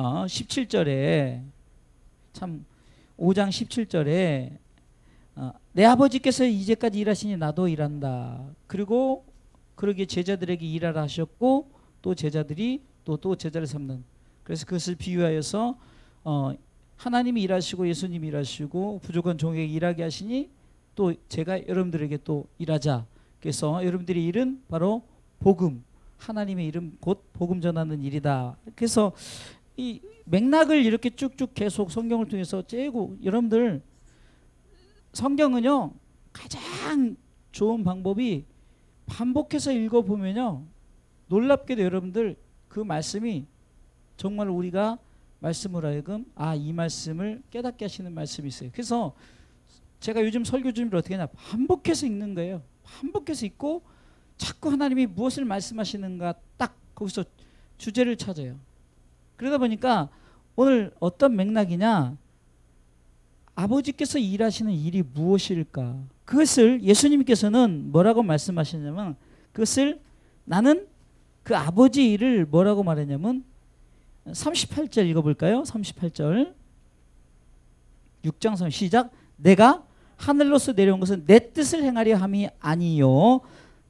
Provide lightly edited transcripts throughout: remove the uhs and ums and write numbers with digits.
17절에 참 5장 17절에 내 아버지께서 이제까지 일하시니 나도 일한다. 그리고 그러기에 제자들에게 일하라 하셨고 또 제자들이 또 제자를 삼는. 그래서 그것을 비유하여서 하나님이 일하시고 예수님이 일하시고 부족한 종에게 일하게 하시니 또 제가 여러분들에게 또 일하자. 그래서 여러분들의 일은 바로 복음, 하나님의 이름 곧 복음 전하는 일이다. 그래서 이 맥락을 이렇게 쭉쭉 계속 성경을 통해서 째고, 여러분들 성경은요 가장 좋은 방법이 반복해서 읽어보면요 놀랍게도 여러분들 그 말씀이 정말 우리가 말씀을 하여금 이 말씀을 깨닫게 하시는 말씀이 있어요. 그래서 제가 요즘 설교 준비를 어떻게 하냐, 반복해서 읽는 거예요. 반복해서 읽고 자꾸 하나님이 무엇을 말씀하시는가 딱 거기서 주제를 찾아요. 그러다 보니까 오늘 어떤 맥락이냐, 아버지께서 일하시는 일이 무엇일까, 그것을 예수님께서는 뭐라고 말씀하시냐면, 그것을 나는 그 아버지 일을 뭐라고 말했냐면 38절 읽어볼까요? 38절 6장 3 시작. 내가 하늘로서 내려온 것은 내 뜻을 행하려 함이 아니요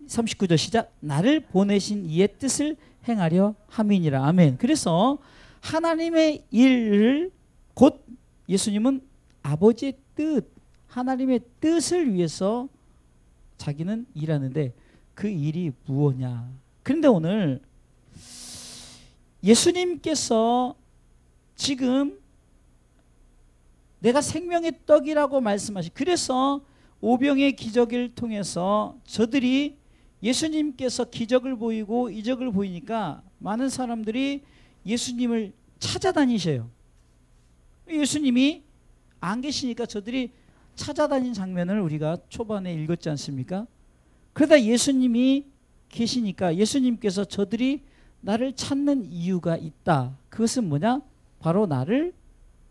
39절 시작. 나를 보내신 이의 뜻을 행하려 함이니라. 아멘. 그래서 하나님의 일을, 곧 예수님은 아버지의 뜻, 하나님의 뜻을 위해서 자기는 일하는데 그 일이 무엇냐. 그런데 오늘 예수님께서 지금 내가 생명의 떡이라고 말씀하시, 그래서 오병의 기적을 통해서 저들이 예수님께서 기적을 보이고 이적을 보이니까 많은 사람들이 예수님을 찾아다니셔요. 예수님이 안 계시니까 저들이 찾아다닌 장면을 우리가 초반에 읽었지 않습니까? 그러다 예수님이 계시니까 예수님께서 저들이 나를 찾는 이유가 있다. 그것은 뭐냐? 바로 나를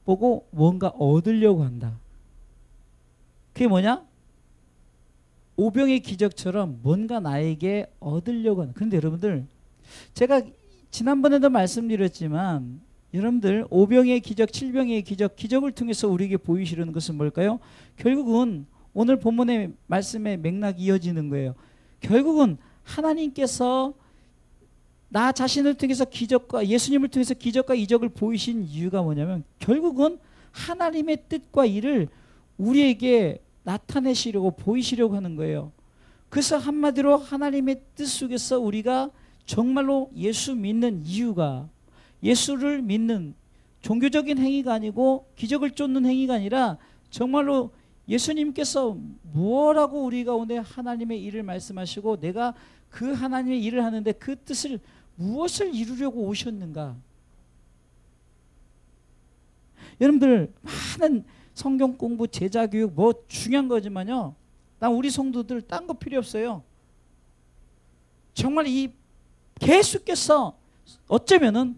보고 뭔가 얻으려고 한다. 그게 뭐냐? 오병의 기적처럼 뭔가 나에게 얻으려고 한다. 그런데 여러분들, 제가 지난번에도 말씀드렸지만 여러분들 오병의 기적, 칠병의 기적, 기적을 통해서 우리에게 보이시려는 것은 뭘까요? 결국은 오늘 본문의 말씀의 맥락이 이어지는 거예요. 결국은 하나님께서 나 자신을 통해서 기적과, 예수님을 통해서 기적과 이적을 보이신 이유가 뭐냐면 결국은 하나님의 뜻과 일을 우리에게 나타내시려고, 보이시려고 하는 거예요. 그래서 한마디로 하나님의 뜻 속에서 우리가 정말로 예수 믿는 이유가, 예수를 믿는 종교적인 행위가 아니고 기적을 쫓는 행위가 아니라 정말로 예수님께서 뭐라고 우리 가운데 하나님의 일을 말씀하시고 내가 그 하나님의 일을 하는데 그 뜻을 무엇을 이루려고 오셨는가. 여러분들 많은 성경 공부, 제자 교육 뭐 중요한 거지만요, 난 우리 성도들 딴 거 필요 없어요. 정말 이 계속해서 어쩌면은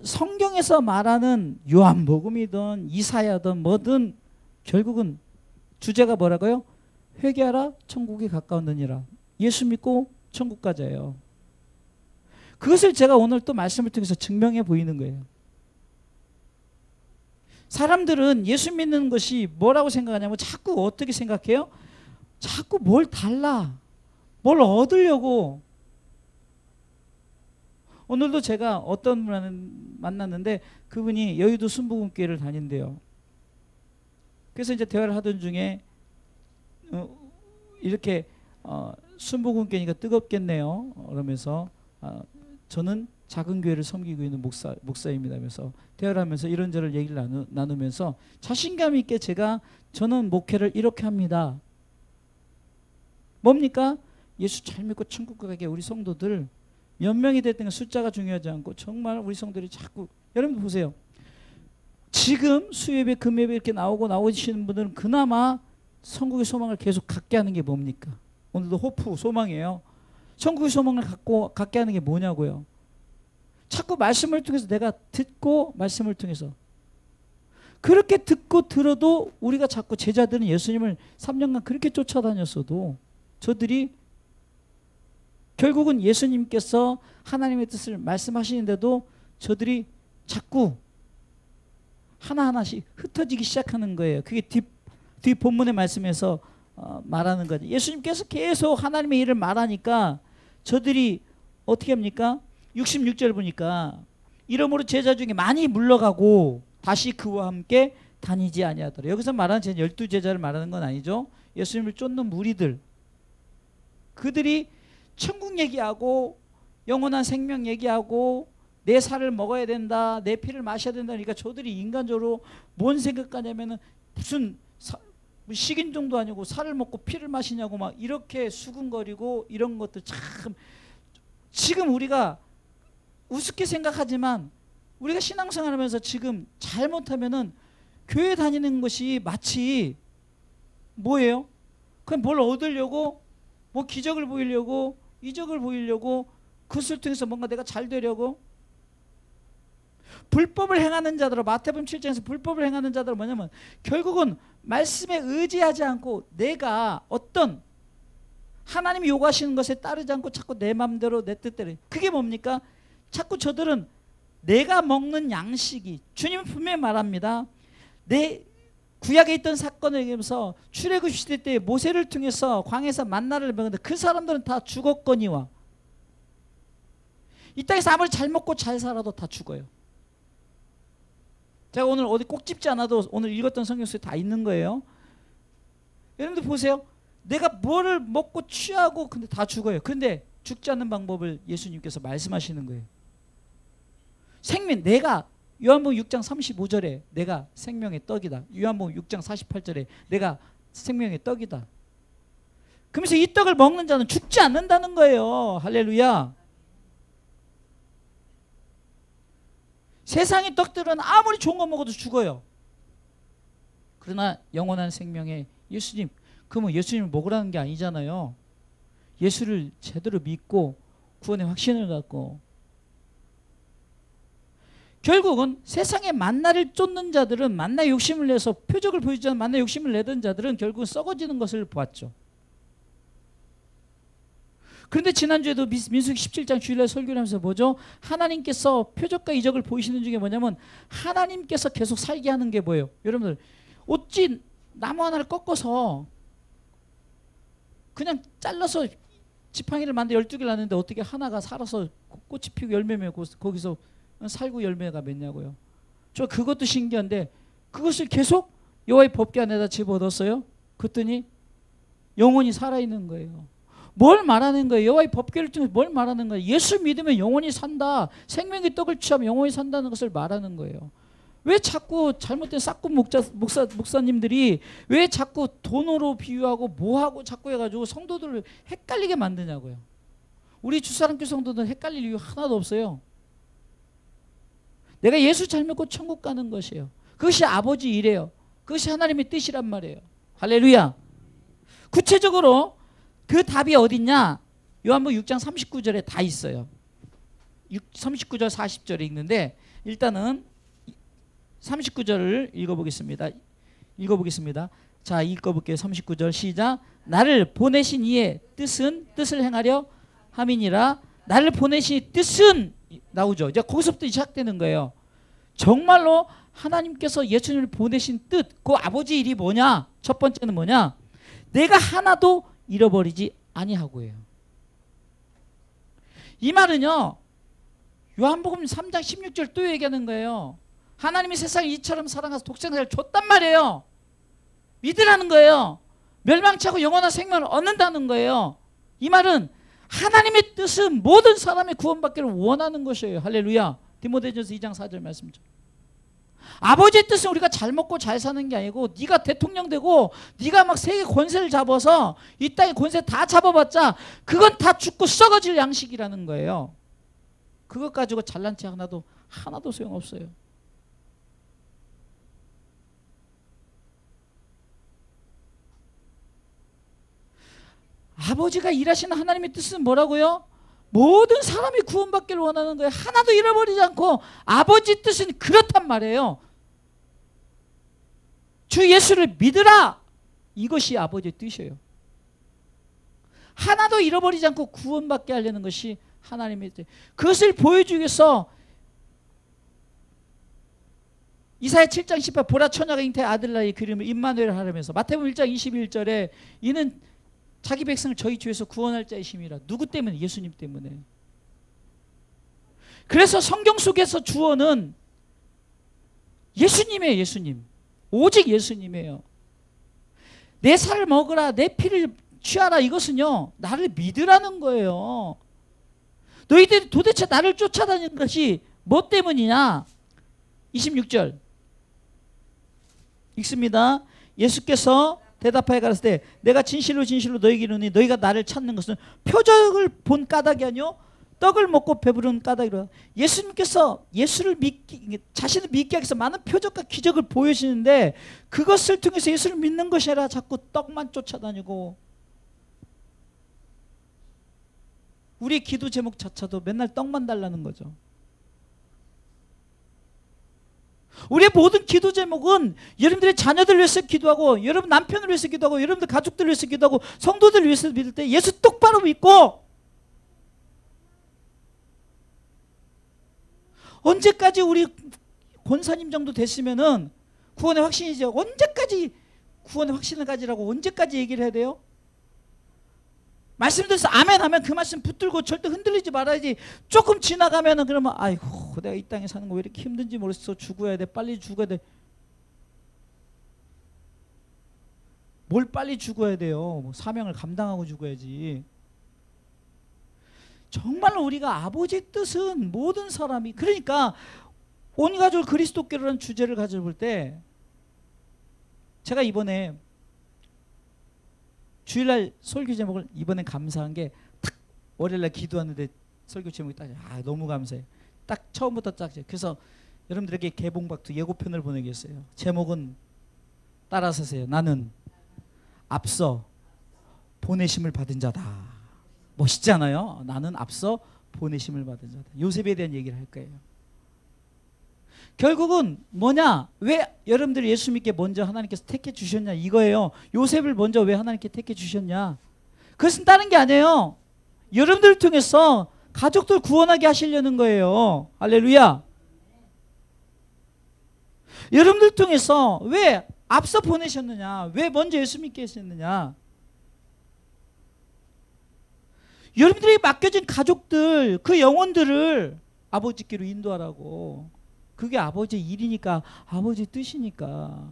성경에서 말하는 요한복음이든 이사야든 뭐든 결국은 주제가 뭐라고요? 회개하라 천국이 가까웠느니라. 예수 믿고 천국 가자예요. 그것을 제가 오늘 또 말씀을 통해서 증명해 보이는 거예요. 사람들은 예수 믿는 것이 뭐라고 생각하냐면 자꾸 어떻게 생각해요? 자꾸 뭘 달라, 뭘 얻으려고. 오늘도 제가 어떤 분을 만났는데 그분이 여의도 순복음교회를 다닌대요. 그래서 이제 대화를 하던 중에 이렇게 순복음교회니까 뜨겁겠네요. 그러면서 저는 작은 교회를 섬기고 있는 목사입니다. 하면서 대화를 하면서 이런저런 얘기를 나누면서 자신감 있게 저는 목회를 이렇게 합니다. 뭡니까? 예수 잘 믿고 천국 가게 우리 성도들 몇 명이 됐든 숫자가 중요하지 않고 정말 우리 성도들이 자꾸, 여러분 보세요. 지금 수요예배, 금요예배 이렇게 나오시는 분들은 그나마 천국의 소망을 계속 갖게 하는 게 뭡니까? 오늘도 호프, 소망이에요. 천국의 소망을 갖게 하는 게 뭐냐고요. 자꾸 말씀을 통해서 내가 듣고, 말씀을 통해서 그렇게 듣고 들어도 우리가 자꾸, 제자들은 예수님을 3년간 그렇게 쫓아다녔어도 저들이 결국은 예수님께서 하나님의 뜻을 말씀하시는데도 저들이 자꾸 하나하나씩 흩어지기 시작하는 거예요. 그게 뒤 본문의 말씀에서 말하는 거죠. 예수님께서 계속 하나님의 일을 말하니까 저들이 어떻게 합니까? 66절 보니까 이러므로 제자 중에 많이 물러가고 다시 그와 함께 다니지 아니하더라. 여기서 말하는 12제자를 말하는 건 아니죠. 예수님을 쫓는 무리들, 그들이 천국 얘기하고 영원한 생명 얘기하고 내 살을 먹어야 된다, 내 피를 마셔야 된다. 그러니까 저들이 인간적으로 뭔 생각하냐면은 무슨 식인종도 아니고 살을 먹고 피를 마시냐고 막 이렇게 수군거리고 이런 것들 참 지금 우리가 우습게 생각하지만 우리가 신앙생활하면서 지금 잘못하면은 교회 다니는 것이 마치 뭐예요? 그냥 뭘 얻으려고 뭐 기적을 보이려고 이적을 보이려고 그것을 통해서 뭔가 내가 잘 되려고 불법을 행하는 자들은 마태복음 7장에서 불법을 행하는 자들은 뭐냐면 결국은 말씀에 의지하지 않고 내가 어떤 하나님이 요구하시는 것에 따르지 않고 자꾸 내 마음대로 내 뜻대로 그게 뭡니까? 자꾸 저들은 내가 먹는 양식이 주님은 분명히 말합니다. 내 구약에 있던 사건을 얘기하면서 출애굽 시대 때 모세를 통해서 광야에서 만나를 먹었는데 그 사람들은 다 죽었거니와 이 땅에서 아무리 잘 먹고 잘 살아도 다 죽어요. 제가 오늘 어디 꼭 찝지 않아도 오늘 읽었던 성경 속에 다 있는 거예요. 여러분들 보세요. 내가 뭐를 먹고 취하고 근데 다 죽어요. 근데 죽지 않는 방법을 예수님께서 말씀하시는 거예요. 생명, 내가 요한복음 6장 35절에 내가 생명의 떡이다. 요한복음 6장 48절에 내가 생명의 떡이다. 그러면서 이 떡을 먹는 자는 죽지 않는다는 거예요. 할렐루야. 세상의 떡들은 아무리 좋은 거 먹어도 죽어요. 그러나 영원한 생명의 예수님, 그러면 예수님을 먹으라는 게 아니잖아요. 예수를 제대로 믿고 구원의 확신을 갖고 결국은 세상의 만나를 쫓는 자들은 만나 욕심을 내서 표적을 보이지 않는 만나 욕심을 내던 자들은 결국은 썩어지는 것을 보았죠. 그런데 지난주에도 민수기 17장 주일날 설교를 하면서 뭐죠? 하나님께서 표적과 이적을 보이시는 중에 뭐냐면 하나님께서 계속 살게 하는 게 뭐예요? 여러분들 어찌 나무 하나를 꺾어서 그냥 잘라서 지팡이를 만들어 12개를 놨는데 어떻게 하나가 살아서 꽃이 피고 열매 맺고 거기서 살구 열매가 맺냐고요. 저 그것도 신기한데 그것을 계속 여호와의 법궤 안에다 집어넣었어요. 그랬더니 영원히 살아있는 거예요. 뭘 말하는 거예요? 여호와의 법궤를 통해서 뭘 말하는 거예요? 예수 믿으면 영원히 산다. 생명의 떡을 취하면 영원히 산다는 것을 말하는 거예요. 왜 자꾸 잘못된 싹군 목사님들이 왜 자꾸 돈으로 비유하고 뭐하고 자꾸 해가지고 성도들을 헷갈리게 만드냐고요. 우리 주사랑교 성도들은 헷갈릴 이유 하나도 없어요. 내가 예수 잘 믿고 천국 가는 것이에요. 그것이 아버지 일이에요. 그것이 하나님의 뜻이란 말이에요. 할렐루야. 구체적으로 그 답이 어딨냐? 요한복음 6장 39절에 다 있어요. 39절 40절에 있는데 일단은 39절을 읽어보겠습니다. 자, 읽어볼게요. 39절 시작. 나를 보내신 이의 뜻을 행하려 함이니라. 나를 보내신 이의 뜻은 나오죠. 이제 거기서부터 시작되는 거예요. 정말로 하나님께서 예수님을 보내신 뜻, 그 아버지 일이 뭐냐? 첫 번째는 뭐냐? 내가 하나도 잃어버리지 아니하고예요. 이 말은요. 요한복음 3장 16절 또 얘기하는 거예요. 하나님이 세상을 이처럼 사랑해서 독생자를 줬단 말이에요. 믿으라는 거예요. 멸망치 않고 영원한 생명을 얻는다는 거예요. 이 말은 하나님의 뜻은 모든 사람이 구원받기를 원하는 것이에요. 할렐루야. 디모데전서 2장 4절 말씀죠. 아버지의 뜻은 우리가 잘 먹고 잘 사는 게 아니고 네가 대통령 되고 네가 막 세계 권세를 잡아서 이 땅의 권세 다 잡아봤자 그건 다 죽고 썩어질 양식이라는 거예요. 그것 가지고 잘난 체 하나도 소용없어요. 아버지가 일하시는 하나님의 뜻은 뭐라고요? 모든 사람이 구원받기를 원하는 거예요. 하나도 잃어버리지 않고 아버지 뜻은 그렇단 말이에요. 주 예수를 믿으라. 이것이 아버지의 뜻이에요. 하나도 잃어버리지 않고 구원받게 하려는 것이 하나님의 뜻. 그것을 보여주기 위해서 이사야 7장 18 보라 처녀가 잉태 아들 낳이 그림을 임마누엘 하라면서 마태복음 1장 21절에 이는 자기 백성을 저희 주에서 구원할 자이심이라. 누구 때문에? 예수님 때문에. 그래서 성경 속에서 주어는 예수님이에요. 예수님. 오직 예수님이에요. 내 살을 먹으라 내 피를 취하라. 이것은요 나를 믿으라는 거예요. 너희들이 도대체 나를 쫓아다니는 것이 뭐 때문이냐. 26절 읽습니다. 예수께서 대답하여 가라사대 내가 진실로 진실로 너희에게 이르노니 너희가 나를 찾는 것은 표적을 본 까닭이 아니요 떡을 먹고 배부른 까닭이라. 예수님께서 자신을 믿게 하기 위해서 많은 표적과 기적을 보여주시는데 그것을 통해서 예수를 믿는 것이 아니라 자꾸 떡만 쫓아다니고, 우리 기도 제목 자체도 맨날 떡만 달라는 거죠. 우리의 모든 기도 제목은 여러분들의 자녀들을 위해서 기도하고, 여러분 남편을 위해서 기도하고, 여러분들 가족들을 위해서 기도하고, 성도들을 위해서 믿을 때 예수 똑바로 믿고, 언제까지 우리 권사님 정도 됐으면은 구원의 확신이죠. 언제까지 구원의 확신을 가지라고 언제까지 얘기를 해야 돼요? 말씀드려서 아멘 하면 그 말씀 붙들고 절대 흔들리지 말아야지. 조금 지나가면은 그러면 아이고 내가 이 땅에 사는 거 왜 이렇게 힘든지 모르겠어. 죽어야 돼. 빨리 죽어야 돼. 뭘 빨리 죽어야 돼요. 뭐 사명을 감당하고 죽어야지. 정말로 우리가 아버지의 뜻은 모든 사람이, 그러니까 온 가족을 그리스도께로라는 주제를 가져볼 때 제가 이번에 주일날 설교 제목을 이번엔 감사한 게 딱 월요일날 기도하는데 설교 제목이 딱 너무 감사해. 딱 처음부터 딱. 그래서 여러분들에게 개봉박두 예고편을 보내겠어요. 제목은 따라서 하세요. 나는 앞서 보내심을 받은 자다. 멋있지 않아요? 나는 앞서 보내심을 받은 자다. 요셉에 대한 얘기를 할 거예요. 결국은 뭐냐? 왜 여러분들이 예수 믿게 먼저 하나님께서 택해 주셨냐 이거예요. 요셉을 먼저 왜 하나님께 택해 주셨냐? 그것은 다른 게 아니에요. 여러분들을 통해서 가족들 구원하게 하시려는 거예요. 할렐루야. 여러분들 통해서 왜 앞서 보내셨느냐? 왜 먼저 예수 믿게 하셨느냐? 여러분들이 맡겨진 가족들, 그 영혼들을 아버지께로 인도하라고. 그게 아버지의 일이니까, 아버지의 뜻이니까.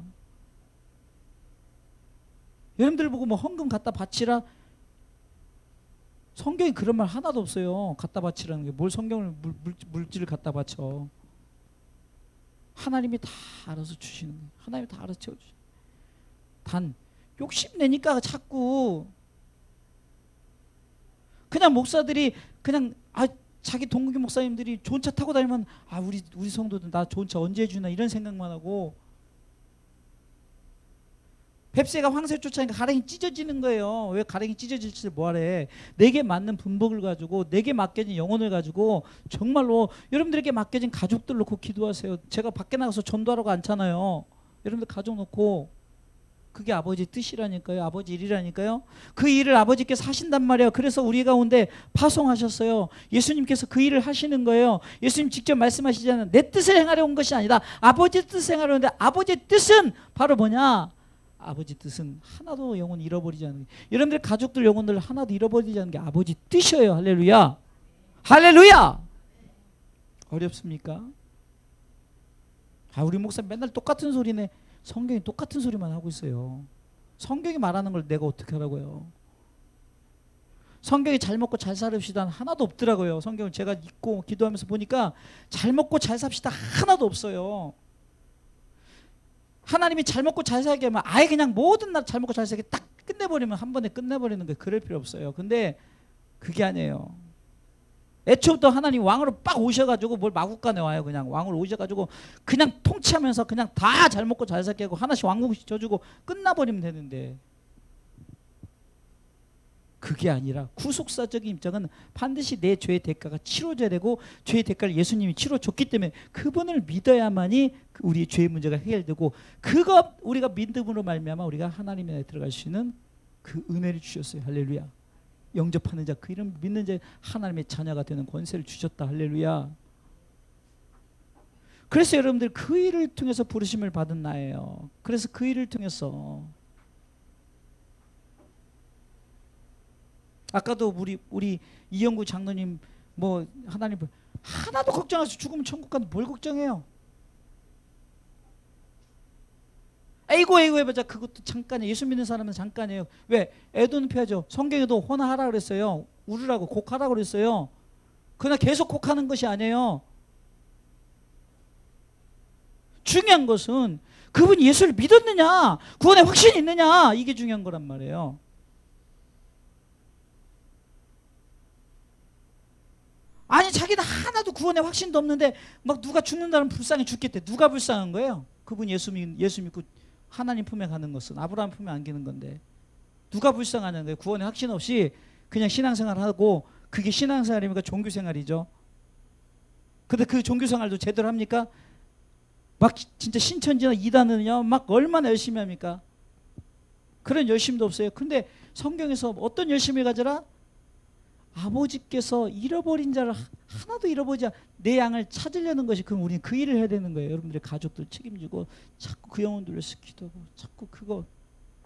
여러분들 보고 뭐 헌금 갖다 바치라? 성경에 그런 말 하나도 없어요. 갖다 바치라는 게. 뭘 성경을 물질을 갖다 바쳐. 하나님이 다 알아서 주시는 거예요. 하나님이 다 알아서 채워주시는 거예요. 단 욕심내니까 자꾸 그냥 목사들이 그냥 자기 동국의 목사님들이 좋은 차 타고 다니면 우리 성도들 나 좋은 차 언제 해주나 이런 생각만 하고, 뱁새가 황새 쫓아니까 가랭이 찢어지는 거예요. 왜 가랭이 찢어질지 뭐하래. 내게 맞는 분복을 가지고, 내게 맡겨진 영혼을 가지고 정말로 여러분들에게 맡겨진 가족들 놓고 기도하세요. 제가 밖에 나가서 전도하라고 않잖아요. 여러분들 가족 놓고. 그게 아버지 뜻이라니까요. 아버지 일이라니까요. 그 일을 아버지께서 하신단 말이에요. 그래서 우리 가운데 파송하셨어요. 예수님께서 그 일을 하시는 거예요. 예수님 직접 말씀하시잖아요. 내 뜻을 행하려 온 것이 아니다. 아버지 뜻을 행하려 오는데, 아버지의 뜻은 바로 뭐냐? 아버지 뜻은 하나도 영혼 잃어버리지 않는 게, 여러분들 가족들 영혼들 하나도 잃어버리지 않는 게 아버지 뜻이에요. 할렐루야. 할렐루야. 어렵습니까? 우리 목사 맨날 똑같은 소리네. 성경이 똑같은 소리만 하고 있어요. 성경이 말하는 걸 내가 어떻게 하라고요? 성경이 잘 먹고 잘 살읍시다 하나도 없더라고요. 성경을 제가 읽고 기도하면서 보니까 잘 먹고 잘 삽시다 하나도 없어요. 하나님이 잘 먹고 잘 살게 하면 아예 그냥 모든 날 잘 먹고 잘 살게 딱 끝내버리면 한 번에 끝내버리는 거예요. 그럴 필요 없어요. 근데 그게 아니에요. 애초부터 하나님 왕으로 빡 오셔가지고 뭘 마구간에 와요. 그냥 왕으로 오셔가지고 그냥 통치하면서 그냥 다 잘 먹고 잘 살게 하고 하나씩 왕국 줘주고 끝나버리면 되는데, 그게 아니라 구속사적인 입장은 반드시 내 죄의 대가가 치러져야 되고, 죄의 대가를 예수님이 치러줬기 때문에 그분을 믿어야만이 우리의 죄의 문제가 해결되고, 그거 우리가 믿음으로 말미암아 우리가 하나님의 나라에 들어갈 수 있는 그 은혜를 주셨어요. 할렐루야. 영접하는 자, 그 이름 믿는 자 하나님의 자녀가 되는 권세를 주셨다. 할렐루야. 그래서 여러분들 그 일을 통해서 부르심을 받은 나예요. 그래서 그 일을 통해서 아까도 우리 이영구 장로님 뭐 하나님 하나도 걱정하지, 죽으면 천국 가도 뭘 걱정해요? 에이고 해보자. 그것도 잠깐이에요. 예수 믿는 사람은 잠깐이에요. 왜? 애도는 피하죠. 성경에도 호나하라 그랬어요. 울으라고, 곡하라 그랬어요. 그러나 계속 곡하는 것이 아니에요. 중요한 것은 그분이 예수를 믿었느냐, 구원의 확신이 있느냐, 이게 중요한 거란 말이에요. 아니 자기는 하나도 구원의 확신도 없는데 막 누가 죽는다면 불쌍히 죽겠대. 누가 불쌍한 거예요? 그분 예수 믿고 하나님 품에 가는 것은 아브라함 품에 안기는 건데 누가 불쌍하냐는 거예요. 구원의 확신 없이 그냥 신앙생활하고, 그게 신앙생활입니까? 종교생활이죠. 근데 그 종교생활도 제대로 합니까? 막 진짜 신천지나 이단은요 막 얼마나 열심히 합니까? 그런 열심도 없어요. 근데 성경에서 어떤 열심을 가져라? 아버지께서 잃어버린 자를 하나도 잃어보지 내 양을 찾으려는 것이, 그럼 우리는 그 일을 해야 되는 거예요. 여러분들의 가족들 책임지고 자꾸 그 영혼들을 위해서 기도하고 자꾸 그거.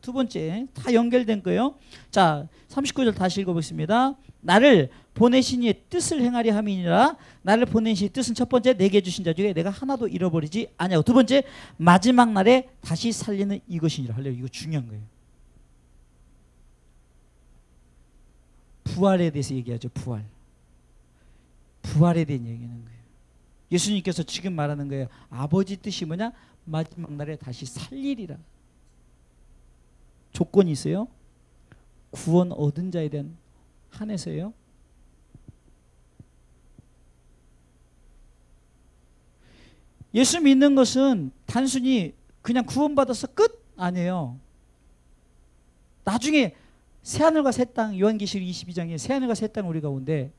두 번째 다 연결된 거예요. 자 39절 다시 읽어보겠습니다. 나를 보내신 이의 뜻을 행하려 함이니라. 나를 보내신 이의 뜻은 첫 번째, 내게 주신 자 중에 내가 하나도 잃어버리지 아니하고, 두 번째 마지막 날에 다시 살리는 이것이니라. 할렐루야. 이거 중요한 거예요. 부활에 대해서 얘기하죠. 부활에 대한 얘기하는 거예요. 예수님께서 지금 말하는 거예요. 아버지 뜻이 뭐냐? 마지막 날에 다시 살리리라. 조건이 있어요. 구원 얻은 자에 대한 한해서요. 예수 믿는 것은 단순히 그냥 구원받아서 끝? 아니에요. 나중에 새하늘과 새 땅, 요한계시록 22장에 새하늘과 새 땅 우리 가운데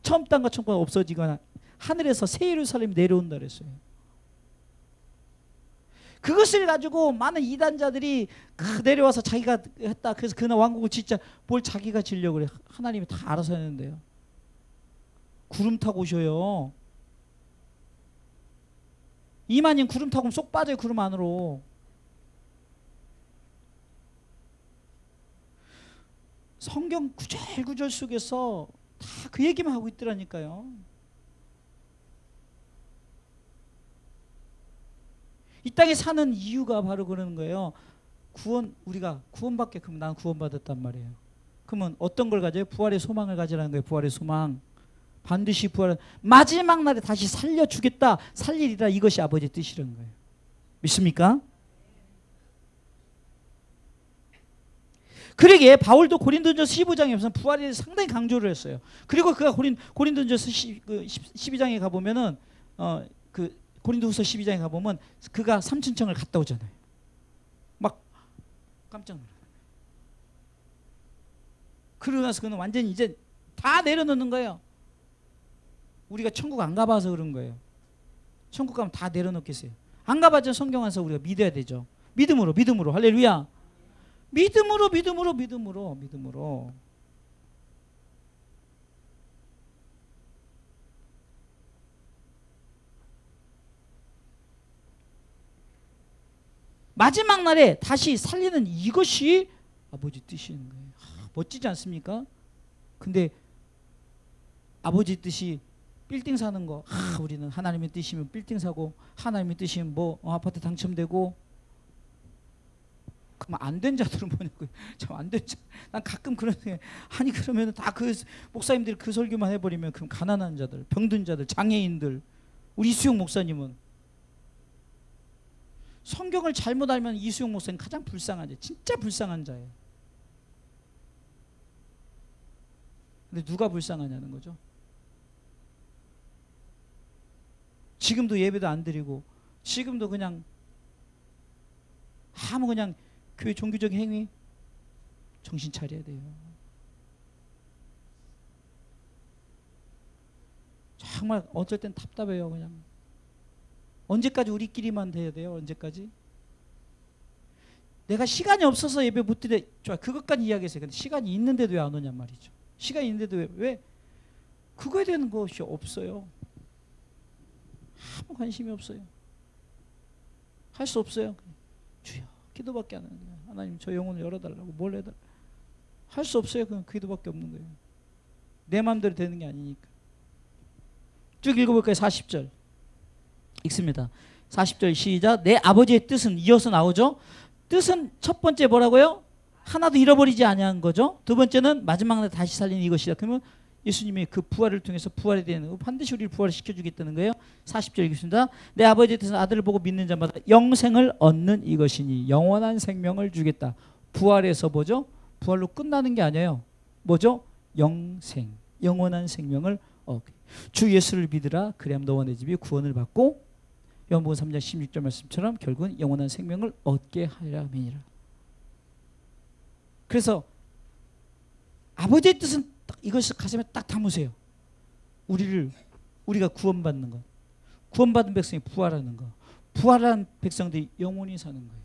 처음 땅과 처음 땅 없어지거나 하늘에서 새 예루살렘이 내려온다 그랬어요. 그것을 가지고 많은 이단자들이 내려와서 자기가 했다. 그래서 그날 왕국을 짓자. 뭘 자기가 지려고 그래. 하나님이 다 알아서 했는데요. 구름 타고 오셔요. 이만님 구름 타고 쏙 빠져요. 구름 안으로. 성경 구절구절 속에서 다 그 얘기만 하고 있더라니까요. 이 땅에 사는 이유가 바로 그러는 거예요. 우리가 구원받게, 그럼 난 구원받았단 말이에요. 그러면 어떤 걸 가져요? 부활의 소망을 가지라는 거예요. 부활의 소망. 반드시 마지막 날에 다시 살려주겠다, 살리리라. 이것이 아버지의 뜻이라는 거예요. 믿습니까? 그러기에 바울도 고린도전서 15장에서 부활에 대해서 상당히 강조를 했어요. 그리고 그가 고린도전서 12장에 가보면은 고린도후서 12장에 가보면 그가 삼천청을 갔다 오잖아요. 막 깜짝 놀라요. 그러고 나서 그는 완전히 이제 다 내려놓는 거예요. 우리가 천국 안 가봐서 그런 거예요. 천국 가면 다 내려놓겠어요. 안 가봤자 성경 안에서 우리가 믿어야 되죠. 믿음으로 할렐루야. 믿음으로. 마지막 날에 다시 살리는 이것이 아버지 뜻인 거예요. 멋지지 않습니까? 근데 아버지 뜻이 빌딩 사는 거, 우리는 하나님의 뜻이면 빌딩 사고, 하나님의 뜻이면 뭐 아파트 당첨되고. 그럼 안 된 자들은 뭐냐고요. 참 안 된 자. 난 가끔 그런 생각. 아니 그러면 다 그 목사님들이 그 설교만 해버리면 그럼 가난한 자들, 병든 자들, 장애인들. 우리 이수영 목사님은 성경을 잘못 알면 이수영 목사님 가장 불쌍한 자, 진짜 불쌍한 자예요. 근데 누가 불쌍하냐는 거죠. 지금도 예배도 안 드리고, 지금도 그냥 교회 종교적 행위. 정신 차려야 돼요. 정말 어쩔 땐 답답해요. 그냥 언제까지 우리끼리만 돼야 돼요? 언제까지? 내가 시간이 없어서 예배 못 드려. 좋아, 그것까지 이야기했어요. 근데 시간이 있는데도 왜 안 오냔 말이죠. 시간이 있는데도 왜 그거에 대한 것이 없어요. 아무 관심이 없어요. 할 수 없어요. 주여 기도밖에 안 하는 거예요. 하나님 저 영혼을 열어달라고 뭘 해달라고 할 수 없어요. 그냥 기도밖에 없는 거예요. 내 마음대로 되는 게 아니니까. 쭉 읽어볼까요? 40절 읽습니다. 40절 시작. 내 아버지의 뜻은 이어서 나오죠. 뜻은 첫 번째 뭐라고요? 하나도 잃어버리지 아니한 거죠. 두 번째는 마지막 날 다시 살리는 이것이다. 그러면 예수님의 그 부활을 통해서 부활에 대한 반드시 우리를 부활을 시켜주겠다는 거예요. 40절 읽겠습니다. 내 아버지의 뜻은 아들을 보고 믿는 자마다 영생을 얻는 이것이니 영원한 생명을 주겠다. 부활에서 뭐죠? 부활로 끝나는 게 아니에요. 뭐죠? 영생, 영원한 생명을 얻게. 주 예수를 믿으라. 그래야 너와 내 집이 구원을 받고 요한복음 3장 16절 말씀처럼 결국은 영원한 생명을 얻게 하리라 함이니라. 그래서 아버지의 뜻은 딱 이것을 가슴에 딱 담으세요. 우리가 구원받는 것, 구원받은 백성이 부활하는 것, 부활한 백성들이 영원히 사는 거예요.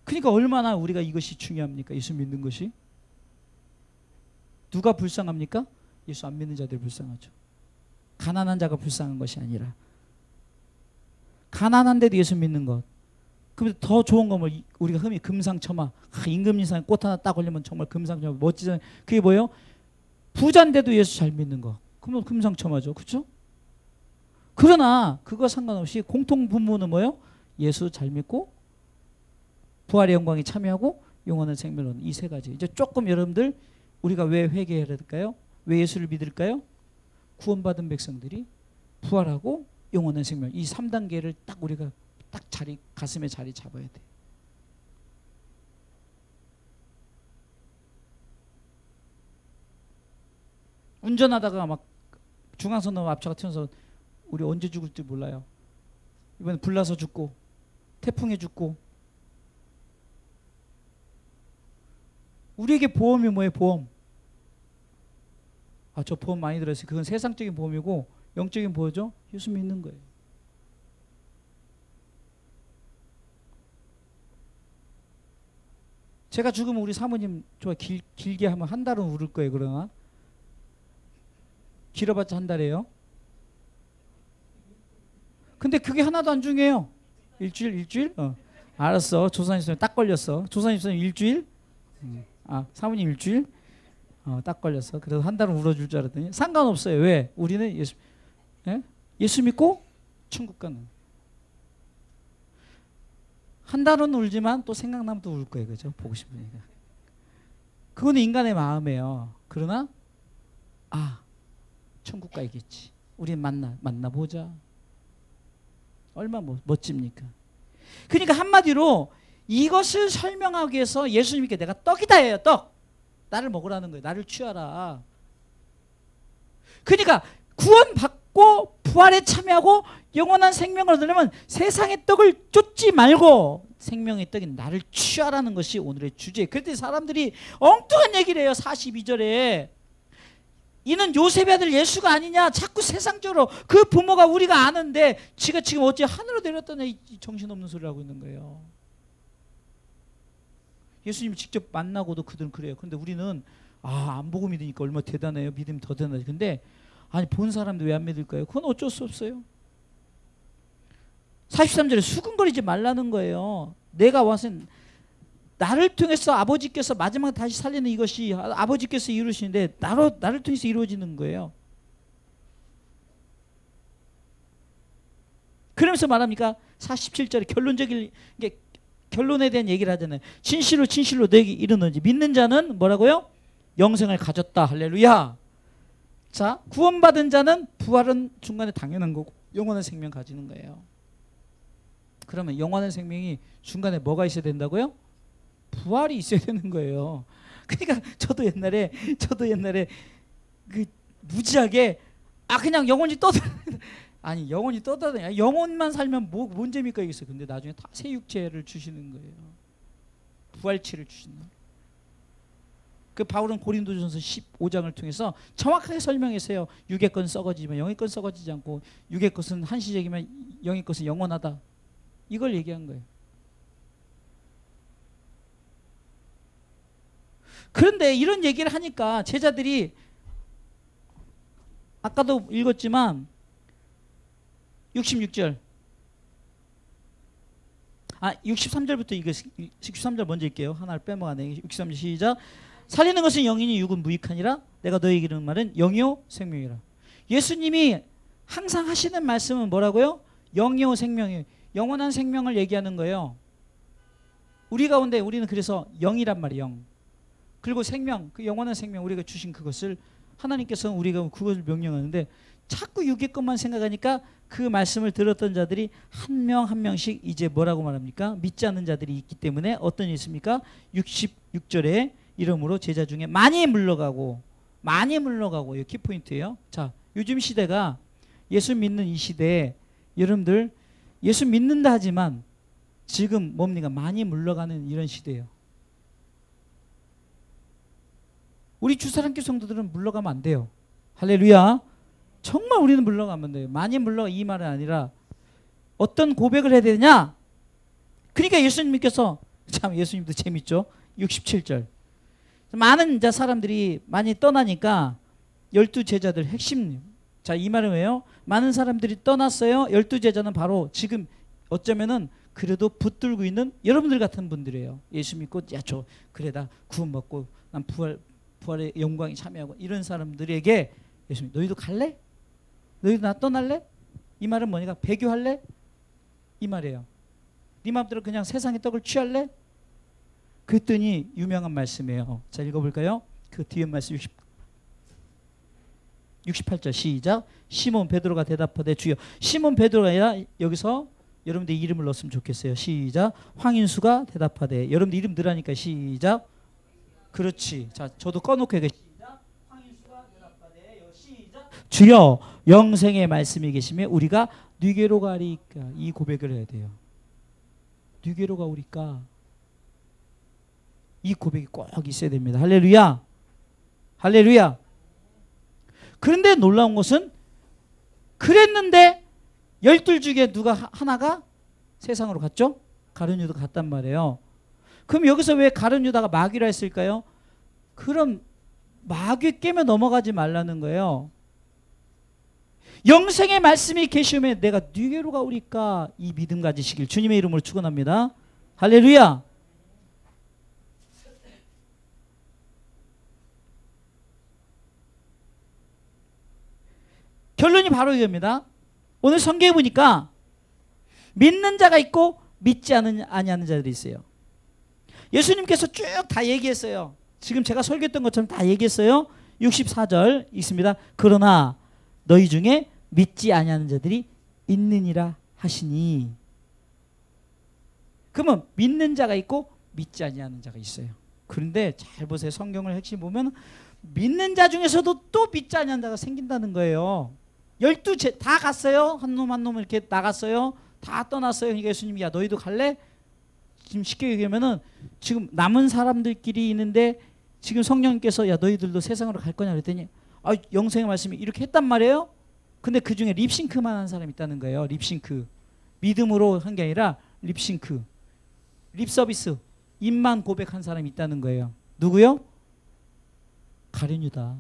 그러니까 얼마나 우리가 이것이 중요합니까? 예수 믿는 것이. 누가 불쌍합니까? 예수 안 믿는 자들이 불쌍하죠. 가난한 자가 불쌍한 것이 아니라 가난한데도 예수 믿는 것. 그럼 더 좋은 거 뭐 우리가 흔히 금상첨화, 임금님상에 꽃 하나 딱 올리면 정말 금상첨화 멋지잖아요. 그게 뭐예요? 부자인데도 예수 잘 믿는 거. 그러면 금상첨화죠. 그렇죠? 그러나 그거 상관없이 공통 분모는 뭐예요? 예수 잘 믿고 부활의 영광에 참여하고 영원한 생명을 얻는 이 세 가지. 이제 조금 여러분들 우리가 왜 회개해야 될까요? 왜 예수를 믿을까요? 구원받은 백성들이 부활하고 영원한 생명 이 3단계를 딱 우리가 딱 가슴에 자리 잡아야 돼. 운전하다가 막 중앙선 넘어 앞차가 튀어서 우리 언제 죽을지 몰라요. 이번에 불 나서 죽고 태풍에 죽고. 우리에게 보험이 뭐예요? 보험. 아, 저 보험 많이 들었어요. 그건 세상적인 보험이고 영적인 보험이죠. 예수 믿는 거예요. 제가 죽으면 우리 사모님 저 길게 하면 한 달은 울을 거예요. 그러나 길어봤자 한 달이에요. 근데 그게 하나도 안 중요해요. 일주일? 알았어. 조사님 선생님 딱 걸렸어. 조사님 선생님 일주일? 아, 사모님 일주일? 딱 걸렸어. 그래서 한 달은 울어줄 줄 알았더니 상관없어요. 왜? 우리는 예수 믿고 천국 가는. 한 달은 울지만 또 생각나면 또 울 거예요. 그죠? 보고 싶으니까. 그거는 인간의 마음이에요. 그러나 천국 가야겠지. 우리 만나보자. 얼마나 멋집니까? 그러니까 한마디로 이것을 설명하기 위해서 예수님께 내가 떡이다 해요. 떡. 나를 먹으라는 거예요. 나를 취하라. 그러니까 구원받고 부활에 참여하고 영원한 생명을 얻으려면 세상의 떡을 쫓지 말고 생명의 떡인 나를 취하라는 것이 오늘의 주제예요. 그랬더니 사람들이 엉뚱한 얘기를 해요. 42절에 이는 요셉의 아들 예수가 아니냐. 자꾸 세상적으로 그 부모가 우리가 아는데 지가 지금 어찌 하늘로 내렸다냐 이 정신없는 소리를 하고 있는 거예요. 예수님 직접 만나고도 그들은 그래요. 그런데 우리는 안 보고 믿으니까 얼마나 대단해요. 믿으면 더 대단하지. 근데 아니 본 사람도 왜 안 믿을까요? 그건 어쩔 수 없어요. 43절에 수근거리지 말라는 거예요. 내가 와서 나를 통해서 아버지께서 마지막에 다시 살리는 이것이 아버지께서 이루시는데 나를 통해서 이루어지는 거예요. 그러면서 말합니까? 47절에 결론적인 게 결론에 대한 얘기를 하잖아요. 진실로 너에게 이르노니 믿는 자는 뭐라고요? 영생을 가졌다. 할렐루야. 자, 구원받은 자는 부활은 중간에 당연한 거고 영원한 생명 가지는 거예요. 그러면 영원한 생명이 중간에 뭐가 있어야 된다고요? 부활이 있어야 되는 거예요. 그러니까 저도 옛날에 그 무지하게 그냥 영원히 아니 영원히 떠다녀. 영혼만 살면 뭔 재미가 있어요. 근데 나중에 다 새 육체를 주시는 거예요. 부활체를 주시는. 그 바울은 고린도전서 15장을 통해서 정확하게 설명했어요. 육의 건 썩어지지만 영의 건 썩어지지 않고 육의 것은 한시적이면 영의 것은 영원하다. 이걸 얘기한 거예요. 그런데 이런 얘기를 하니까 제자들이 아까도 읽었지만 66절 63절부터 63절 먼저 읽게요. 하나를 빼먹었네. 63절 시작. 살리는 것은 영이니 육은 무익하니라. 내가 너에게 이르는 말은 영이요 생명이라. 예수님이 항상 하시는 말씀은 뭐라고요? 영이요 생명이요. 영원한 생명을 얘기하는 거예요. 우리 가운데 우리는 그래서 영이란 말이에요. 영. 그리고 생명, 그 영원한 생명 우리가 주신 그것을 하나님께서는 우리가 그것을 명령하는데 자꾸 육의 것만 생각하니까 그 말씀을 들었던 자들이 한 명 한 명씩 이제 뭐라고 말합니까? 믿지 않는 자들이 있기 때문에 어떤 일이 있습니까? 66절에 이러므로 제자 중에 많이 물러가고 이 키포인트예요. 자, 요즘 시대가 예수 믿는 이 시대에 여러분들 예수 믿는다 하지만 지금 뭡니까? 많이 물러가는 이런 시대예요. 우리 주사랑교 성도들은 물러가면 안 돼요. 할렐루야. 정말 우리는 물러가면 안 돼요. 많이 물러가 이 말은 아니라 어떤 고백을 해야 되냐? 그러니까 예수님께서 참 예수님도 재밌죠. 67절. 많은 이제 사람들이 많이 떠나니까 12제자들 핵심. 자, 이 말은 왜요? 많은 사람들이 떠났어요. 12제자는 바로 지금 어쩌면은 그래도 붙들고 있는 여러분들 같은 분들이에요. 예수 믿고 야, 저 그래 나 구원받고 난 부활의 영광에 참여하고 이런 사람들에게 예수님 너희도 갈래? 너희도 나 떠날래? 이 말은 뭐니까 배교할래? 이 말이에요. 네 마음대로 그냥 세상의 떡을 취할래? 그랬더니 유명한 말씀이에요. 자, 읽어볼까요? 그 뒤에 말씀 68절 시작. 시몬 베드로가 대답하되 주여. 시몬 베드로가 아니라 여기서 여러분들 이름을 넣었으면 좋겠어요. 시작. 황인수가 대답하되. 여러분들 이름 넣으라니까 시작. 그렇지. 자, 저도 꺼놓고 얘기해. 시작. 황인수가 대답하되. 시작. 주여 영생의 말씀이 계시면 우리가 뉘게로 가리까. 이 고백을 해야 돼요. 뉘게로 가오리까. 이 고백이 꼭 있어야 됩니다. 할렐루야. 할렐루야. 그런데 놀라운 것은 그랬는데 12 중에 누가 하나가 세상으로 갔죠? 가룟 유다가 갔단 말이에요. 그럼 여기서 왜 가룟 유다가 마귀라 했을까요? 그럼 마귀 깨며 넘어가지 말라는 거예요. 영생의 말씀이 계시면 내가 뉘게로 가오리까. 이 믿음 가지시길 주님의 이름으로 축원합니다. 할렐루야. 결론이 바로 이겁니다. 오늘 성경에 보니까 믿는 자가 있고 믿지 아니하는 자들이 있어요. 예수님께서 쭉 다 얘기했어요. 지금 제가 설교했던 것처럼 다 얘기했어요. 64절 있습니다. 그러나 너희 중에 믿지 아니하는 자들이 있느니라 하시니. 그러면 믿는 자가 있고 믿지 아니하는 자가 있어요. 그런데 잘 보세요. 성경을 핵심 보면 믿는 자 중에서도 또 믿지 아니하는 자가 생긴다는 거예요. 12 다 갔어요. 한 놈 한 놈 이렇게 나갔어요. 다 떠났어요. 그러니까 예수님이 야 너희도 갈래? 지금 쉽게 얘기하면은 지금 남은 사람들끼리 있는데 지금 성령님께서 야 너희들도 세상으로 갈 거냐 그랬더니 영생의 말씀이 이렇게 했단 말이에요. 근데 그 중에 립싱크만 한 사람이 있다는 거예요. 립싱크. 믿음으로 한 게 아니라 립싱크. 립서비스. 입만 고백한 사람이 있다는 거예요. 누구요? 가룟 유다.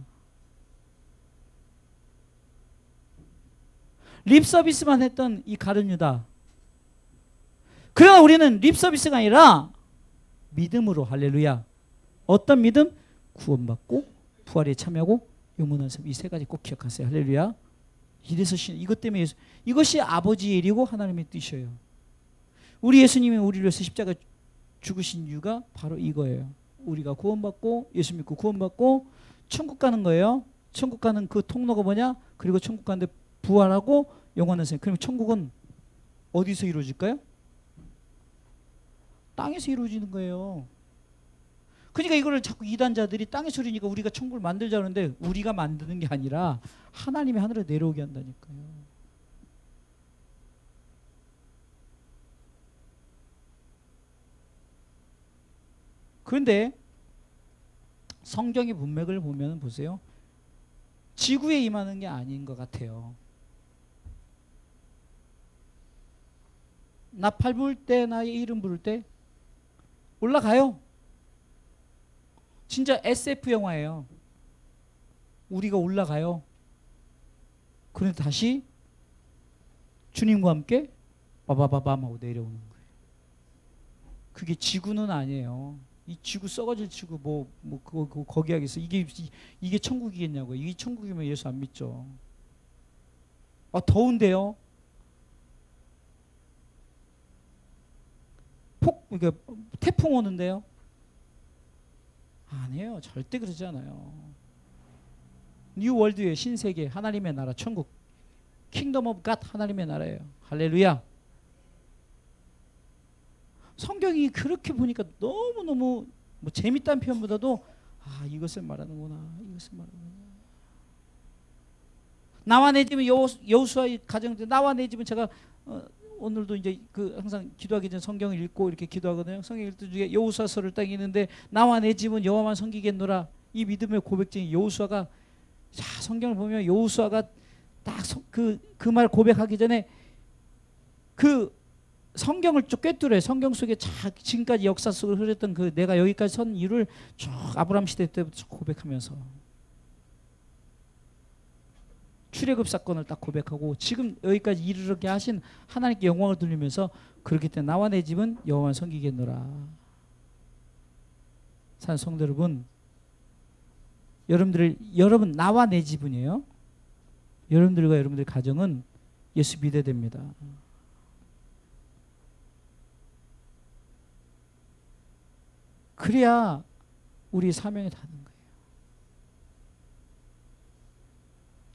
립서비스만 했던 이 가룟 유다. 그러나 우리는 립서비스가 아니라 믿음으로. 할렐루야. 어떤 믿음? 구원받고 부활에 참여하고 영원한 삶. 이 세 가지 꼭 기억하세요. 할렐루야. 이래서 이것 때문에 이것이 아버지의 일이고 하나님의 뜻이에요. 우리 예수님이 우리를 위해서 십자가 죽으신 이유가 바로 이거예요. 우리가 구원받고 예수 믿고 구원받고 천국 가는 거예요. 천국 가는 그 통로가 뭐냐? 그리고 천국 가는데 부활하고 영원한 생명. 그럼 천국은 어디서 이루어질까요? 땅에서 이루어지는 거예요. 그러니까 이거를 자꾸 이단자들이 땅에서 이루니까 우리가 천국을 만들자 그러는데 우리가 만드는 게 아니라 하나님이 하늘에 내려오게 한다니까요. 그런데 성경의 문맥을 보면 보세요. 지구에 임하는 게 아닌 것 같아요. 나 팔 부을 때 나의 이름 부를 때 올라가요. 진짜 SF 영화예요. 우리가 올라가요. 그런데 다시 주님과 함께 바바바밤 하고 내려오는 거예요. 그게 지구는 아니에요. 이 지구 썩어질 지구 그거 거기 하겠어. 이게 천국이겠냐고요. 이게 천국이면 예수 안 믿죠. 아, 더운데요. 이게 태풍 오는데요. 아니에요. 절대 그러지 않아요. 뉴 월드의 신세계, 하나님의 나라, 천국, 킹덤 오브 갓, 하나님의 나라예요. 할렐루야. 성경이 그렇게 보니까 너무너무 뭐 재밌다는 표현보다도 이것을 말하는구나. 이것을 말하는구나. 나와 내 집은 여호수아의 가정들, 나와 내 집은 제가 오늘도 이제 항상 기도하기 전에 성경을 읽고 이렇게 기도하거든요. 성경 읽던 중에 여호수아서를 딱 읽는데 나와 내 집은 여호와만 섬기겠노라. 이 믿음의 고백쟁이 여호수아가, 자, 성경을 보면 여호수아가 딱 그 말 고백하기 전에 그 성경을 쭉 꿰뚫어요. 성경 속에 지금까지 역사 속을 흐렸던 내가 여기까지 선 이유를 쭉 아브라함 시대 때부터 고백하면서 출애굽 사건을 딱 고백하고 지금 여기까지 이르게 하신 하나님께 영광을 돌리면서 그렇기 때문에 나와 내 집은 여호와만 섬기겠노라. 사는 성도 여러분, 여러분 나와 내 집은이에요. 여러분들과 여러분들 가정은 예수 믿어야 됩니다. 그래야 우리 사명이 닿는 거예요.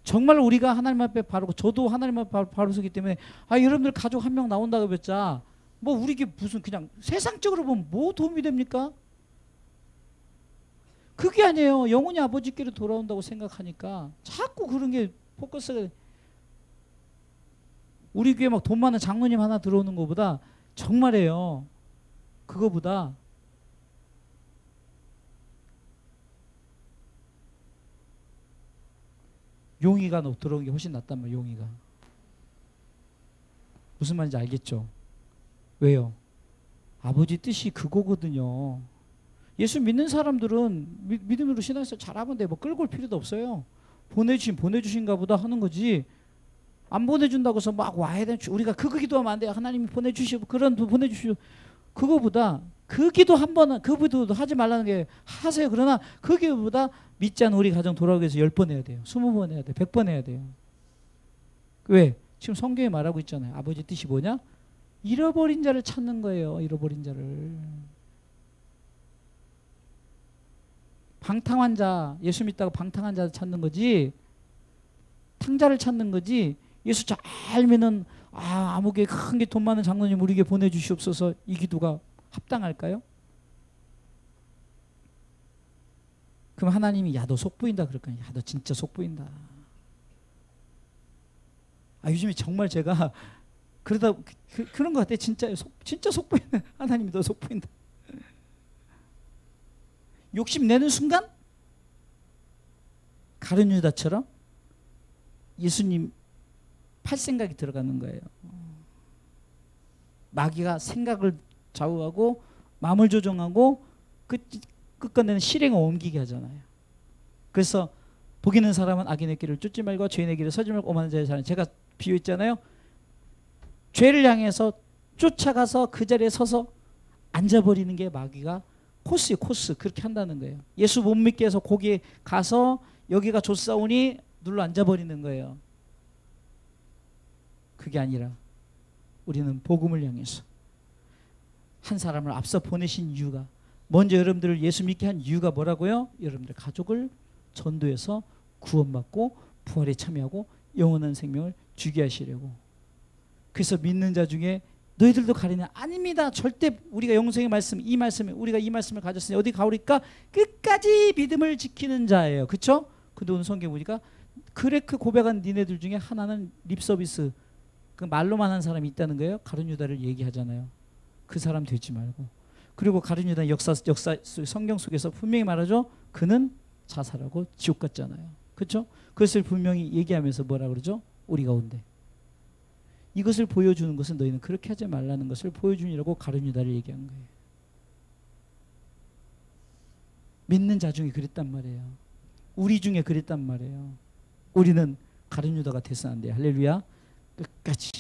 정말 우리가 하나님 앞에 바르고, 저도 하나님 앞에 바로 서기 때문에 여러분들 가족 한 명 나온다고 했자 뭐 우리게 무슨 그냥 세상적으로 보면 뭐 도움이 됩니까? 그게 아니에요. 영혼이 아버지께로 돌아온다고 생각하니까 자꾸 그런 게 포커스가, 우리 교회 막 돈 많은 장로님 하나 들어오는 것보다, 정말이에요, 그거보다 용이가 들어오는 게 훨씬 낫단 말이에요. 용이가. 무슨 말인지 알겠죠? 왜요? 아버지 뜻이 그거거든요. 예수 믿는 사람들은 믿음으로 신앙생활 잘하면 돼. 뭐 끌고 올 필요도 없어요. 보내주신가 보다 하는 거지. 안 보내준다고 해서 막 와야 돼. 우리가 그 기도하면 안 돼요. 하나님이 보내주시고 보내주시고. 그거보다 그 기도 한 번은, 그 기도도 하지 말라는 게 하세요. 그러나 그 기도보다 믿지 않은 우리 가정 돌아오기 위해서 10번 해야 돼요. 20번 해야 돼요. 100번 해야 돼요. 왜? 지금 성경에 말하고 있잖아요. 아버지 뜻이 뭐냐? 잃어버린 자를 찾는 거예요. 잃어버린 자를. 방탕한 자, 예수 믿다고 방탕한 자를 찾는 거지, 탕자를 찾는 거지. 예수 잘 믿는 아무개 큰 게 돈 많은 장로님 우리에게 보내주시옵소서, 이 기도가 합당할까요? 그럼 하나님이 야 너 속보인다 그럴 거야. 야 너 진짜 속보인다. 요즘에 정말 제가 그러다 그런 것 같아. 진짜 속보인다. 하나님이 너 속보인다. 욕심내는 순간 가룟 유다처럼 예수님 팔 생각이 들어가는 거예요. 마귀가 생각을 좌우하고 마음을 조종하고 끝끝내는 실행을 옮기게 하잖아요. 그래서 복 있는 사람은 악인의 길을 쫓지 말고 죄인의 길을 서지 말고 오만한 자의 자는, 제가 비유했잖아요. 죄를 향해서 쫓아가서 그 자리에 서서 앉아버리는 게 마귀가 코스 그렇게 한다는 거예요. 예수 못 믿게 해서 거기에 가서 여기가 좋사오니 눌러 앉아버리는 거예요. 그게 아니라 우리는 복음을 향해서 한 사람을 앞서 보내신 이유가, 먼저 여러분들을 예수 믿게 한 이유가 뭐라고요? 여러분들 가족을 전도해서 구원받고 부활에 참여하고 영원한 생명을 주게 하시려고. 그래서 믿는 자 중에 너희들도 가리냐? 아닙니다. 절대. 우리가 영생의 말씀, 우리가 이 말씀을 가졌으니 어디 가오리까? 끝까지 믿음을 지키는 자예요. 그렇죠? 근데 오늘 성경 보니까 그래 그 고백한 니네들 중에 하나는 립서비스, 그 말로만 한 사람이 있다는 거예요. 가룟 유다를 얘기하잖아요. 그 사람 되지 말고. 그리고 가룟 유다 역사 성경 속에서 분명히 말하죠. 그는 자살하고 지옥 갔잖아요. 그렇죠? 그것을 분명히 얘기하면서 뭐라 그러죠? 우리 가운데 이것을 보여주는 것은 너희는 그렇게 하지 말라는 것을 보여주니라고 가룟 유다를 얘기한 거예요. 믿는 자 중에 그랬단 말이에요. 우리 중에 그랬단 말이에요. 우리는 가룟 유다가 돼서 안 돼요. 할렐루야. 끝까지